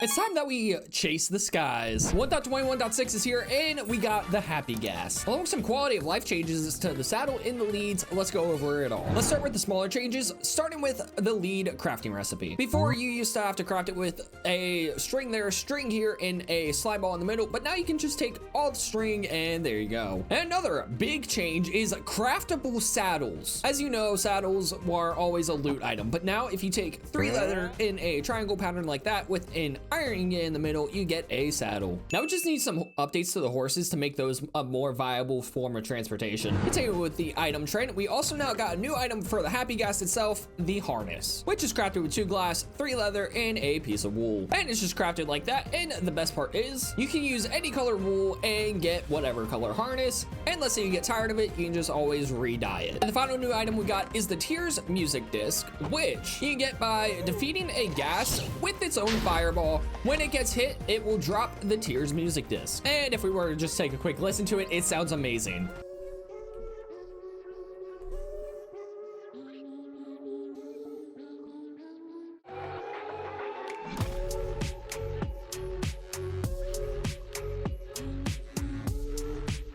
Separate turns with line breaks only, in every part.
It's time that we chase the skies. 1.21.6 is here, and we got the Happy Ghast. Along with some quality of life changes to the saddle in the leads, let's go over it all. Let's start with the smaller changes, starting with the lead crafting recipe. Before, you used to have to craft it with a string there, string here, and a slime ball in the middle, but now you can just take all the string, and there you go. And another big change is craftable saddles. As you know, saddles were always a loot item, but now if you take 3 leather in a triangle pattern like that with an iron in the middle, you get a saddle. Now we just need some updates to the horses to make those a more viable form of transportation. Continue with the item trend. We also now got a new item for the Happy Ghast itself, the harness, which is crafted with 2 glass, 3 leather, and a piece of wool. And it's just crafted like that. And the best part is you can use any color wool and get whatever color harness. And let's say you get tired of it, you can just always re-dye it. And the final new item we got is the Tears music disc, which you can get by defeating a ghast with its own fireball. When it gets hit, it will drop the Tears music disc. And if we were to just take a quick listen to it, it sounds amazing.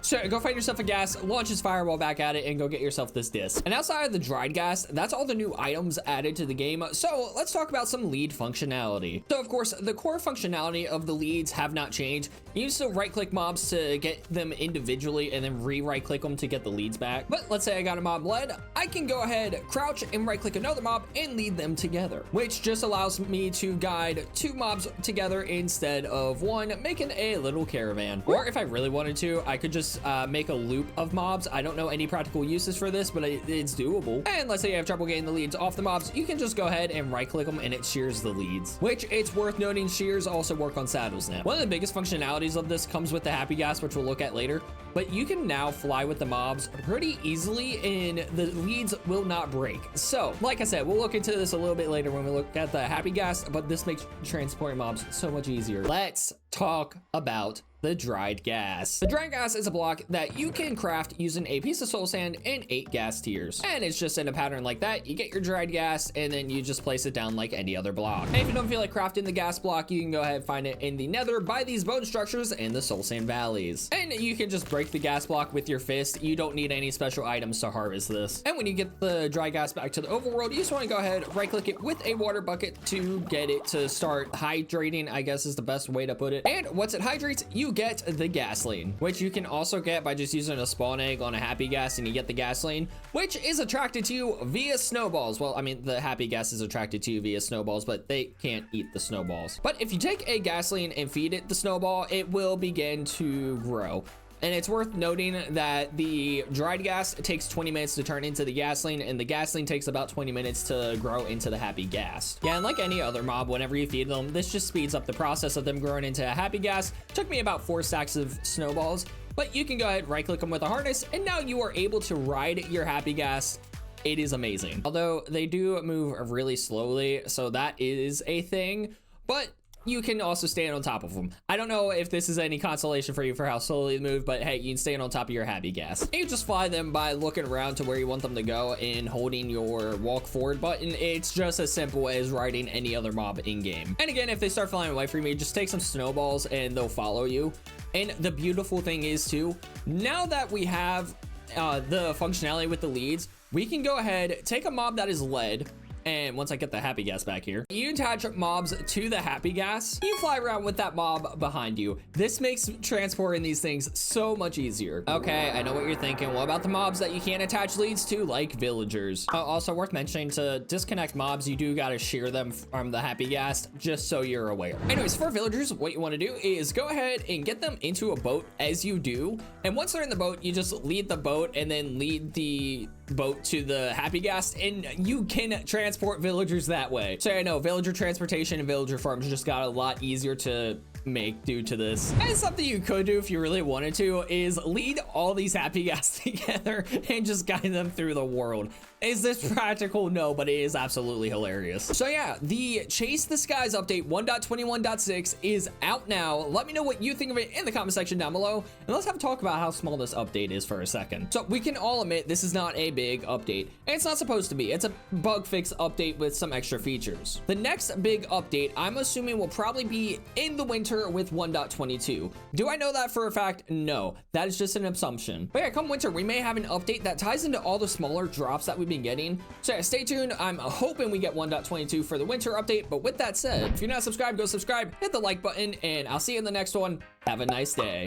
So go find yourself a ghast, launch his fireball back at it, and go get yourself this disc. And outside of the dried ghast, that's all the new items added to the game. So let's talk about some lead functionality. So of course, the core functionality of the leads have not changed. You can still right-click mobs to get them individually and then right-click them to get the leads back. But let's say I got a mob led, I can go ahead, crouch, and right-click another mob and lead them together, which just allows me to guide 2 mobs together instead of 1, making a little caravan. Or if I really wanted to, I could just make a loop of mobs. I don't know any practical uses for this, but it's doable. And let's say you have trouble getting the leads off the mobs, you can just go ahead and right click them and it shears the leads, which it's worth noting shears also work on saddles now. One of the biggest functionalities of this comes with the Happy Ghast, which we'll look at later, but you can now fly with the mobs pretty easily and the leads will not break. So like I said, we'll look into this a little bit later when we look at the Happy Ghast, but this makes transporting mobs so much easier. Let's talk about the dried ghast. The dried ghast is a block that you can craft using a piece of soul sand and 8 ghast tears. And it's just in a pattern like that. You get your dried ghast and then you just place it down like any other block. And if you don't feel like crafting the ghast block, you can go ahead and find it in the nether by these bone structures in the soul sand valleys. And you can just break the ghast block with your fist. You don't need any special items to harvest this. And when you get the dried ghast back to the overworld, you just want to go ahead, right click it with a water bucket to get it to start hydrating, I guess is the best way to put it. And once it hydrates, you get the gasoline, which you can also get by just using a spawn egg on a Happy Ghast and you get the gasoline, which is attracted to you via snowballs. Well, I mean, the Happy Ghast is attracted to you via snowballs, but they can't eat the snowballs. But if you take a gasoline and feed it the snowball, it will begin to grow. And it's worth noting that the dried ghast takes 20 minutes to turn into the gasoline, and the gasoline takes about 20 minutes to grow into the Happy Ghast. Yeah, and like any other mob, whenever you feed them, this just speeds up the process of them growing into a Happy Ghast. Took me about 4 stacks of snowballs, but you can go ahead, right click them with a harness, and now you are able to ride your Happy Ghast. It is amazing. Although they do move really slowly, so that is a thing, but you can also stand on top of them. I don't know if this is any consolation for you for how slowly they move, but hey, you can stand on top of your Happy Ghast. You just fly them by looking around to where you want them to go and holding your walk forward button. It's just as simple as riding any other mob in game. And again, if they start flying away from you, just take some snowballs and they'll follow you. And the beautiful thing is too, now that we have the functionality with the leads, we can go ahead, take a mob that is led, and once I get the Happy Ghast back here, you attach mobs to the Happy Ghast. You fly around with that mob behind you. This makes transporting these things so much easier. Okay, I know what you're thinking. What about the mobs that you can't attach leads to, like villagers? Also worth mentioning, to disconnect mobs, you do gotta shear them from the Happy Ghast, just so you're aware. Anyways, for villagers, what you wanna do is go ahead and get them into a boat as you do. And once they're in the boat, you just lead the boat and then lead the boat to the Happy Ghast, and you can transport villagers that way. So I know villager transportation and villager farms just got a lot easier to make due to this. And something you could do if you really wanted to is lead all these happy Ghasts together and just guide them through the world. Is this practical? No, but it is absolutely hilarious. So yeah, the Chase the Skies update 1.21.6 is out now. Let me know what you think of it in the comment section down below, and let's have a talk about how small this update is for a second. So we can all admit this is not a big update, and it's not supposed to be. It's a bug fix update with some extra features. The next big update, I'm assuming, will probably be in the winter with 1.22. Do I know that for a fact? No, that is just an assumption. But yeah, come winter, we may have an update that ties into all the smaller drops that we've been getting. So yeah, stay tuned. I'm hoping we get 1.22 for the winter update. But with that said, if you're not subscribed, go subscribe, hit the like button, and I'll see you in the next one. Have a nice day.